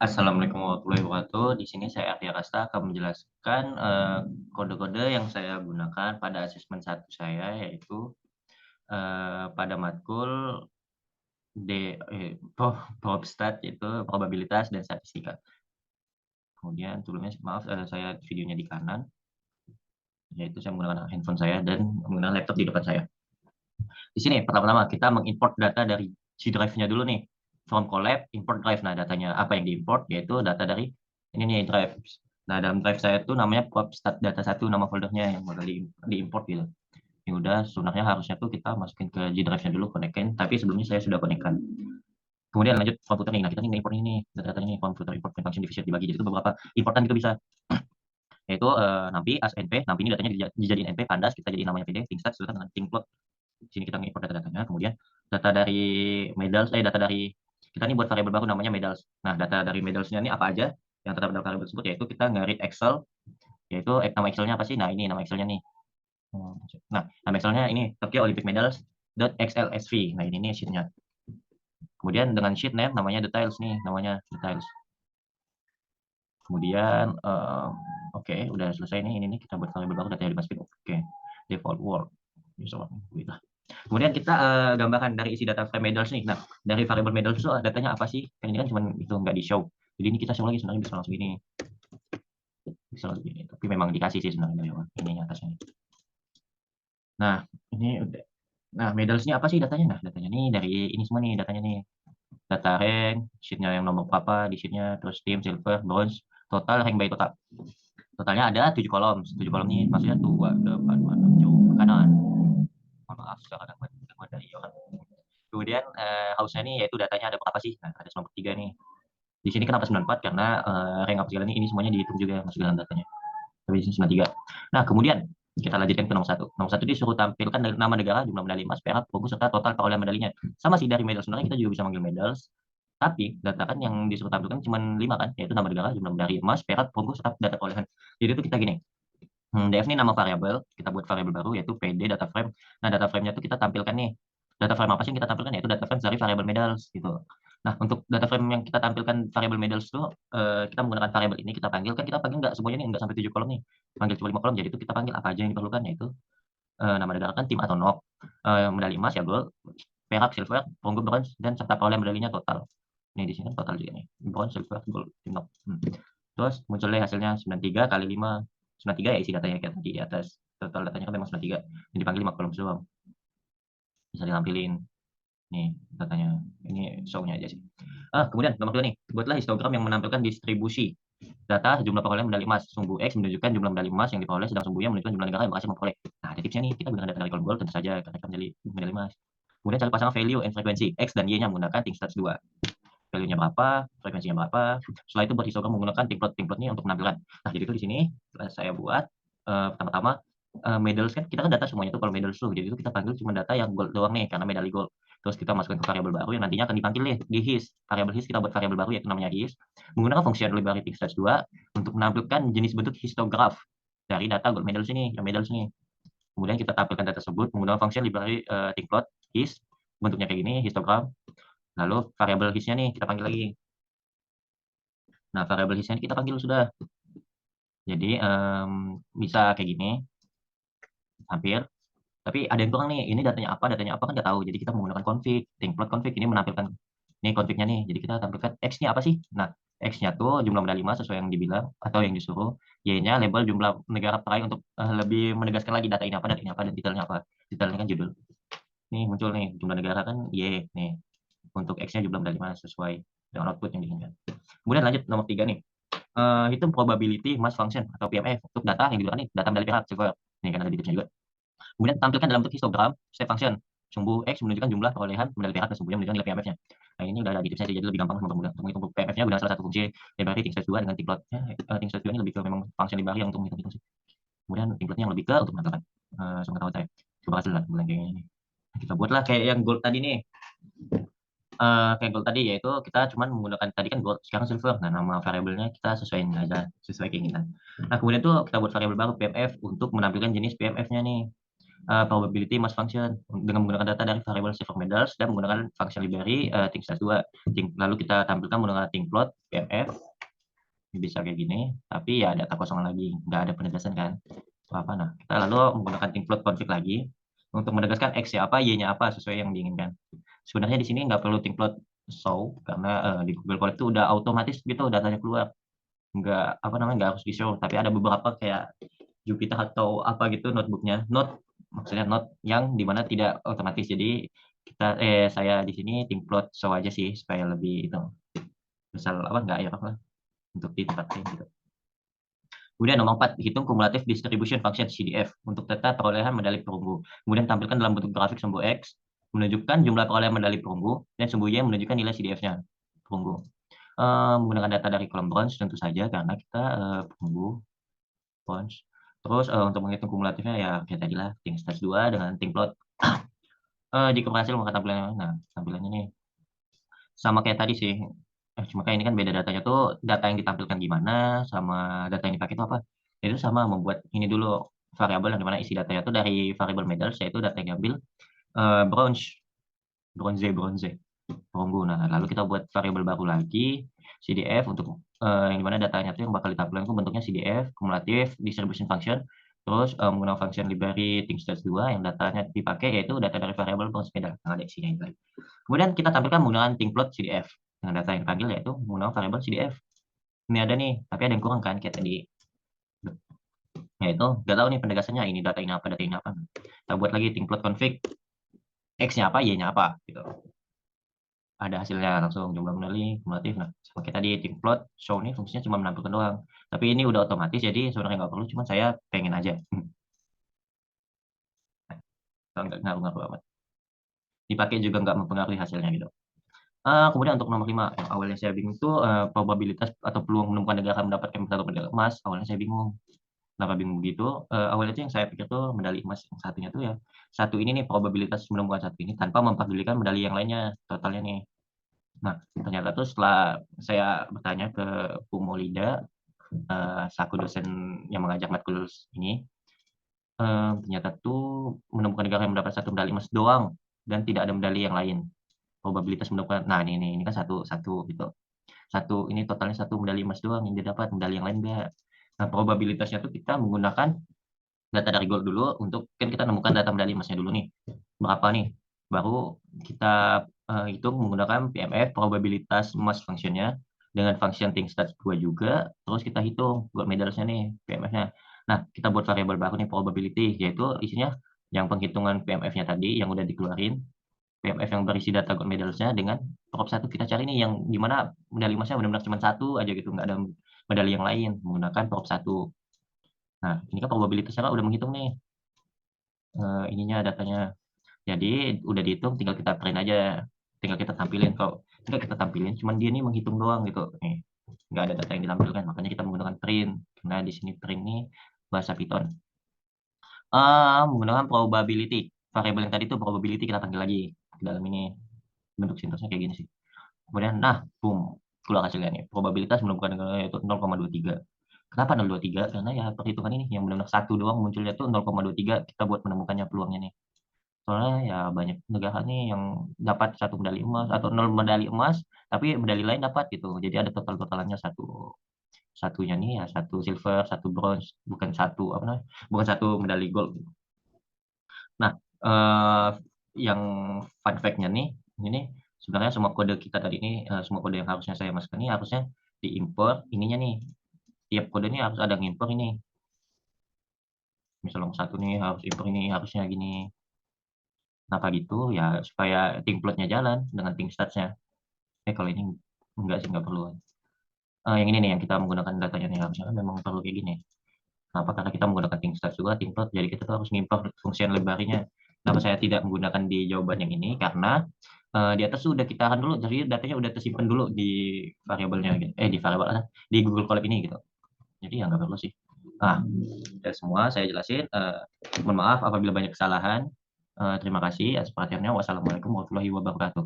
Assalamualaikum warahmatullahi wabarakatuh. Di sini saya Arya Rasta akan menjelaskan, kode-kode yang saya gunakan pada asesmen satu saya, yaitu, pada matkul D Probstat, yaitu probabilitas dan statistika. Kemudian sebelumnya maaf, saya videonya di kanan, yaitu saya menggunakan handphone saya dan menggunakan laptop di depan saya. Di sini pertama-tama kita mengimport data dari si drive-nya dulu nih, from collab import drive. Nah, datanya apa yang diimport, yaitu data dari ini nih drive. Nah, dalam drive saya tuh namanya propstat data 1 nama foldernya yang bakal diimport gitu. Ya udah, sebenarnya harusnya tuh kita masukin ke G drive-nya dulu, connect-in, tapi sebelumnya saya sudah connect-kan. Kemudian lanjut from footer nih. Nah, kita nih nge-import ini data-datanya nih from footer import function division dibagi. Jadi itu beberapa importan itu bisa, yaitu nampi as np, nampi ini datanya dijadiin np, pandas kita jadiin namanya pd, thingstat sudah dengan thingplot. Di sini kita ngimport data-datanya, kemudian data dari medals, data dari kita nih buat variabel baru namanya medals. Nah, data dari medalsnya ini apa aja yang terdapat dalam variabel tersebut, yaitu kita nge-read Excel, yaitu nama Excelnya apa sih? Nah, ini nama Excelnya nih. Nah, nama Excelnya ini Tokyo Olympic Medals .xlsv. Nah, ini nih sheetnya. Kemudian dengan sheet name namanya details nih, namanya details. Kemudian oke, udah selesai nih. Ini nih kita buat variabel baru data di speed. Oke, default word. Gitu. Kemudian kita gambarkan dari isi data frame medals nih. Nah, dari variable medals itu datanya apa sih? Kan ini kan cuma itu nggak di show. Jadi ini kita show lagi sebenarnya bisa langsung ini. Bisa langsung ini. Tapi memang dikasih sih sebenarnya dari ini atasnya. Nah, ini udah. Nah, medalsnya apa sih datanya? Nah, datanya nih dari ini semua nih datanya nih. Data rank, sheetnya yang nomor apa di sheetnya, terus team, silver, bronze, total rank by total. Totalnya ada 7 kolom. 7 kolom ini maksudnya 2, depan, mana, jauh, kanan. Maaf, sekarang ada dari orang. Kemudian house-nya nih yaitu datanya ada berapa sih? Nah, ada 93 nih. Di sini kenapa 94? Karena rank up segala ini semuanya dihitung juga masuk dalam datanya. Tapi di sini 93. Nah, kemudian kita lanjutkan ke nomor 1. Nomor 1 disuruh tampilkan nama negara, jumlah medali emas, perak, perunggu, serta total perolehan medalinya. Sama sih dari medal sebenarnya kita juga bisa manggil medals. Tapi data kan yang disuruh tampilkan cuma 5 kan, yaitu nama negara, jumlah medali emas, perak, perunggu, serta data perolehan. Jadi itu kita gini, df ini nama variabel, kita buat variabel baru yaitu pd data frame. Nah, data frame-nya itu kita tampilkan nih. Data frame apa sih yang kita tampilkan? Yaitu data frame dari variabel medals gitu. Nah, untuk data frame yang kita tampilkan variabel medals itu kita menggunakan variabel ini kita panggil, kan kita panggil nggak semuanya nih, nggak sampai 7 kolom nih. Panggil cuma 5 kolom, jadi itu kita panggil apa aja yang diperlukan, yaitu nama negara kan tim atau NOC, medali emas ya gold, perak, silver, perunggu, bronze, dan serta perolehan medalinya total. Nih di sini kan total juga nih, bronze, silver, gold, tim NOC. Terus muncul deh hasilnya 93 kali 5. 93 ya isi datanya kayak tadi di atas. Total datanya kan memang 93. Yang dipanggil 5 kolom doang. Bisa ditampilin. Nih datanya. Ini show-nya aja sih. Kemudian nomor 2 nih. Buatlah histogram yang menampilkan distribusi data jumlah perolehan medali emas. Sumbu X menunjukkan jumlah medali emas yang diperoleh, sedang sumbu Y menunjukkan jumlah negara yang berhasil memperoleh. Nah, ada tipsnya nih. Kita gunakan data dari kolom gold tentu saja karena kita medali emas. Kemudian cari pasangan value and frekuensi X dan Y-nya menggunakan thingstats 2. Value-nya berapa, frekuensinya berapa. Setelah itu buat histogram menggunakan template ini untuk penampilan. Nah, jadi itu di sini saya buat pertama-tama medals kan kita kan data semuanya tuh kalau medals tuh. Jadi itu kita panggil cuma data yang gold doang nih karena medali gold. Terus kita masukkan ke variabel baru yang nantinya akan dipanggil nih di his. Variabel his kita buat variabel baru yaitu namanya his. Menggunakan fungsi library thingstats 2 untuk menampilkan jenis bentuk histograph dari data gold medals ini, yang medals ini. Kemudian kita tampilkan data tersebut menggunakan fungsi library thinkplot his, bentuknya kayak gini, histogram. Lalu variabel his-nya nih kita panggil lagi. Nah, variabel his-nya kita panggil sudah. Jadi bisa kayak gini, hampir. Tapi ada yang kurang nih, ini datanya apa kan nggak tahu. Jadi kita menggunakan config, template config ini menampilkan nih config-nya nih. Jadi kita tampilkan X-nya apa sih? Nah, X-nya tuh jumlah medali emas sesuai yang dibilang atau yang disuruh. Y-nya label jumlah negara peraih untuk lebih menegaskan lagi data ini apa, dan detailnya apa. Detailnya kan judul. Nih muncul nih jumlah negara kan Y nih. Untuk X-nya jumlah medali emas sesuai dengan output yang diinginkan. Kemudian lanjut nomor 3 nih. Hitung probability mass function atau PMF untuk data yang digunakan nih, data medali perak silver. Ini kan ada di tipsnya juga. Kemudian tampilkan dalam bentuk histogram step function. Sumbu X menunjukkan jumlah perolehan medali perak dan sumbu Y menunjukkan nilai PMF-nya. Nah, ini udah ada di tipsnya jadi lebih gampang mempermudah. Untuk menghitung PMF-nya gunakan salah satu fungsi library thingstats 2 dengan template. Thingstats 2 ini lebih ke memang function library yang untuk menghitung sih. Kemudian template-nya yang lebih ke untuk menentukan pengetahuan saya. Coba hasil lah bulan kayak ini. Kita buatlah kayak yang gold tadi nih. Kayak gold tadi yaitu kita cuma menggunakan tadi kan gold, sekarang silver. Nah, nama variabelnya kita sesuaiin aja sesuai keinginan. Nah, kemudian tuh kita buat variabel baru PMF untuk menampilkan jenis PMF-nya nih. probability mass function dengan menggunakan data dari variable server medals dan menggunakan function library thinkstars2. Lalu kita tampilkan menggunakan thinkplot PMF. Bisa kayak gini, tapi ya data kosong lagi, nggak ada penegasan kan. Apa, nah, kita lalu menggunakan thinkplot config lagi untuk menegaskan x-nya apa, y-nya apa sesuai yang diinginkan. Sebenarnya di sini nggak perlu thinkplot show karena di Google Colab itu udah otomatis gitu datanya keluar. Nggak apa namanya nggak harus di show, tapi ada beberapa kayak Jupyter atau apa gitu notebooknya, maksudnya note yang dimana tidak otomatis. Jadi saya di sini thinkplot show aja sih supaya lebih itu misal apa nggak ya apa untuk di tempat lain gitu. Kemudian nomor 4, hitung cumulative distribution function CDF untuk data perolehan medali perunggu. Kemudian tampilkan dalam bentuk grafik sumbu X, menunjukkan jumlah perolehan medali perunggu, dan sumbu Y menunjukkan nilai CDF-nya perunggu. Menggunakan data dari kolom bronze tentu saja, karena kita perunggu bronze. Terus untuk menghitung kumulatifnya ya kayak tadi lah, thinkstars 2 dengan thinkplot. Jika berhasil maka tampilannya, nah tampilannya nih sama kayak tadi sih. Cuma kayak ini kan beda datanya tuh, data yang ditampilkan gimana, sama data yang dipakai itu apa. Itu sama membuat ini dulu, variabel yang dimana isi datanya tuh dari variabel medals, yaitu data yang diambil bronze, bronze, perunggu. Nah, lalu kita buat variabel baru lagi, CDF untuk yang dimana datanya tuh yang bakal ditampilkan itu bentuknya CDF, cumulative distribution function, terus menggunakan function library thinkstars2 yang datanya dipakai yaitu data dari variabel bronze medal yang ada isinya itu. Kemudian kita tampilkan menggunakan thinkplot CDF. Nah, data yang dipanggil yaitu menggunakan variabel CDF. Ini ada nih, tapi ada yang kurang kan kayak tadi. Yaitu nggak tahu nih penegasannya ini data ini apa, data ini apa. Kita buat lagi thinkplot config, X-nya apa, Y-nya apa gitu. Ada hasilnya langsung jumlah medali kumulatif. Nah, seperti tadi thinkplot show nih fungsinya cuma menampilkan doang. Tapi ini udah otomatis jadi sebenarnya nggak perlu, cuma saya pengen aja. Nggak ngaruh-ngaruh amat. Dipakai juga nggak mempengaruhi hasilnya gitu. Kemudian untuk nomor 5, yang awalnya saya bingung tuh probabilitas atau peluang menemukan negara mendapatkan satu medali emas. Awalnya saya bingung. Kenapa bingung begitu? Awalnya tuh yang saya pikir tuh medali emas yang satunya tuh ya satu ini nih probabilitas menemukan satu ini tanpa memperdulikan medali yang lainnya totalnya nih. Nah, ternyata tuh setelah saya bertanya ke Bu Maulida, selaku dosen yang mengajar matkul ini, ternyata tuh menemukan negara yang mendapat satu medali emas doang dan tidak ada medali yang lain. Probabilitas menemukan, nah ini kan satu satu gitu. Satu ini totalnya satu medali emas doang yang dia dapat, medali yang lain enggak. Nah, probabilitasnya tuh kita menggunakan data dari gold dulu untuk kan kita nemukan data medali emasnya dulu nih. Berapa nih? Baru kita hitung menggunakan PMF probabilitas emas function-nya dengan function thinkstars 2 juga, terus kita hitung gold medals-nya nih, PMF-nya. Nah, kita buat variabel baru nih probability, yaitu isinya yang penghitungan PMF-nya tadi yang udah dikeluarin, PMF yang berisi data gold medals-nya dengan prop 1 kita cari nih yang gimana medali emasnya benar-benar cuma satu aja gitu, nggak ada medali yang lain menggunakan prop 1. Nah, ini kan probabilitasnya kan udah menghitung nih ininya datanya. Jadi udah dihitung tinggal kita print aja, tinggal kita tampilin. Kalau tinggal kita tampilin, cuman dia nih menghitung doang gitu. Nih, nggak ada data yang ditampilkan, makanya kita menggunakan print. Karena di sini print nih bahasa Python. Menggunakan probability. Variabel yang tadi itu probability kita panggil lagi ke dalam ini. Bentuk sintaksnya kayak gini sih. Kemudian, nah, boom, keluar hasilnya nih. Probabilitas menemukan yaitu 0,23. Kenapa 0,23? Karena ya perhitungan ini yang benar-benar satu doang munculnya tuh 0,23 kita buat menemukannya peluangnya nih. Soalnya ya banyak negara nih yang dapat satu medali emas atau 0 medali emas, tapi medali lain dapat gitu. Jadi ada total-totalannya satunya nih ya satu silver, satu bronze, bukan satu apa namanya, bukan satu medali gold. Nah, yang fun fact-nya nih, ini sebenarnya semua kode kita tadi ini, semua kode yang harusnya saya masukkan ini harusnya diimpor ininya nih. Tiap kode ini harus ada ngimpor ini. Misal nomor 1 nih harus impor ini, harusnya gini. Kenapa gitu? Ya supaya thinkplot-nya jalan dengan thinkstars-nya. Kalau ini enggak sih, enggak perlu. Yang ini nih yang kita menggunakan datanya nih harusnya kan memang perlu kayak gini. Kenapa? Karena kita menggunakan thinkstars juga, thinkplot, jadi kita tuh harus ngimpor fungsian library-nya. Kenapa saya tidak menggunakan di jawaban yang ini? Karena di atas sudah kita akan dulu, jadi datanya udah tersimpan dulu di variabelnya, gitu. Di variabel di Google Colab ini gitu. Jadi ya nggak perlu sih. Nah, ya semua saya jelasin. Mohon maaf apabila banyak kesalahan. Terima kasih atas perhatiannya. Wassalamualaikum warahmatullahi wabarakatuh.